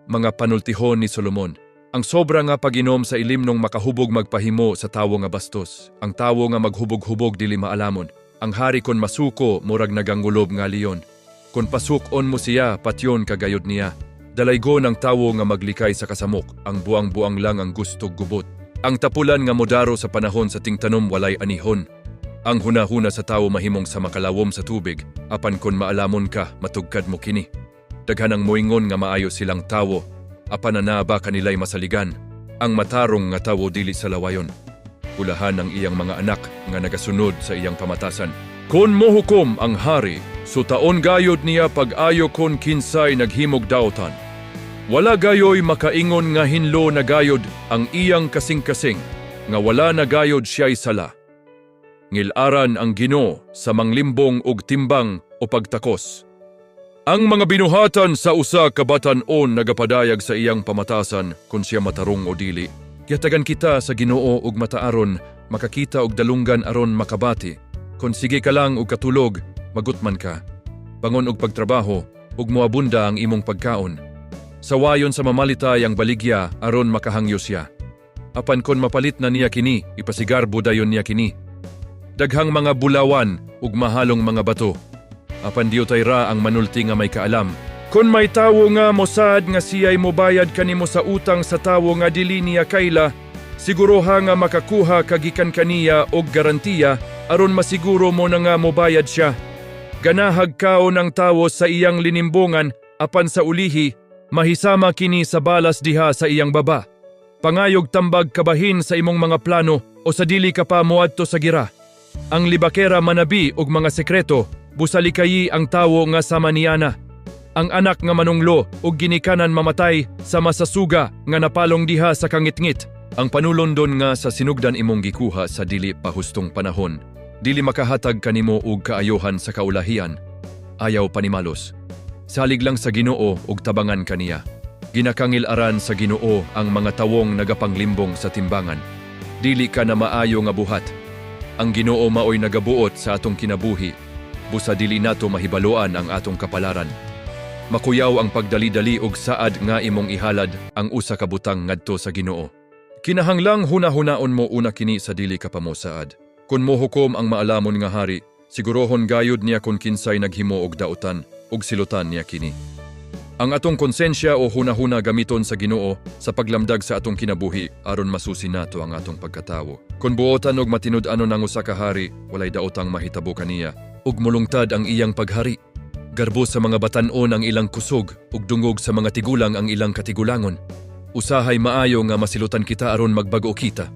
mga panultihon ni Solomon. Ang sobra nga paginom sa ilim nung makahubog magpahimo sa tawo nga bastos. Ang tawo nga maghubog-hubog dili maalamon. Ang hari kon masuko murag nagangulob nga leon. Kon pasukon mo siya patyon kagayod niya. Dalaygo ng tawo nga maglikay sa kasamok. Ang buang-buang lang ang gustog gubot. Ang tapulan nga modaro sa panahon sa tingtanom walay anihon. Ang hunahuna sa tawo mahimong sa makalawom sa tubig. Apan kon maalamon ka matugkad mo kini. Daghan ang moingon nga maayo silang tawo. Apan na ba kanila'y masaligan, ang matarong nga tawo dili sa lawayon. Ulahan ang iyang mga anak nga nagasunod sa iyang pamatasan. Kon mohukom ang hari, so taon gayod niya pag-ayo kon kinsay naghimog dautan. Wala gayoy makaingon nga hinlo na gayod ang iyang kasing-kasing, nga wala na gayod siya'y sala. Ngilaran ang Ginoo sa manglimbong og timbang o pagtakos. Ang mga binuhatan sa usa ka batan-on nagapadayag sa iyang pamatasan kung siya matarong o dili. Yatagan kita sa Ginoo og mataaron, makakita og dalunggan aron makabati. Kung sige ka lang og katulog, magutman ka. Bangon og pagtrabaho, ug moabunda ang imong pagkaon. Sawayon sa mamalitay ang baligya aron makahangyo siya. Apan kon mapalit na niya kini, ipasigarbo dayon niya kini. Daghang mga bulawan ug mahalong mga bato. Apan diyotay ra ang manulti nga may kaalam. Kung may tawo nga mosad nga siya'y mobayad kanimo sa utang sa tawo nga dili niya kaila, siguroha nga makakuha kagikan kaniya og garantiya aron masiguro mo na nga mobayad siya. Ganahag kaon ang tawo sa iyang linimbongan apan sa ulihi, mahisama kini sa balas diha sa iyang baba. Pangayog tambag kabahin sa imong mga plano o sa dili ka pa moadto sa gira. Ang libakera manabi og mga sekreto, busalikayi ang tawo nga sama niyana. Ang anak nga manunglo ug ginikanan mamatay sama sa suga nga napalong diha sa kangitngit. Ang panulondon nga sa sinugdan imong gikuha sa dili pahustong panahon, dili makahatag kanimo og kaayohan sa kaulahian. Ayaw panimalos. Salig lang sa Ginoo ug tabangan kaniya. Ginakangil-aran sa Ginoo ang mga tawong nagapanglimbong sa timbangan. Dili ka na maayo nga buhat. Ang Ginoo maoy nagabuot sa atong kinabuhi. Busa dili nato mahibaloan ang atong kapalaran. Makuyaw ang pagdali-dali og saad nga imong ihalad ang usa ka butang ngadto sa Ginoo. Kinahanglang huna-hunaon mo una kini sa dili ka pa mo saad. Kun mohukom ang maalamon nga hari, sigurohon gayud niya kung kinsay naghimo og dautan ug silutan niya kini. Ang atong konsensya o huna-huna gamiton sa Ginoo sa paglamdag sa atong kinabuhi aron masusi nato ang atong pagkatawo. Kun buotan og matinud-anon ang usa ka hari, walay daotang mahitabo kaniya. Ug mulungtad ang iyang paghari. Garbo sa mga batan-on ang ilang kusog ug dungog sa mga tigulang ang ilang katigulangon. Usahay maayo nga masilutan kita aron magbago kita.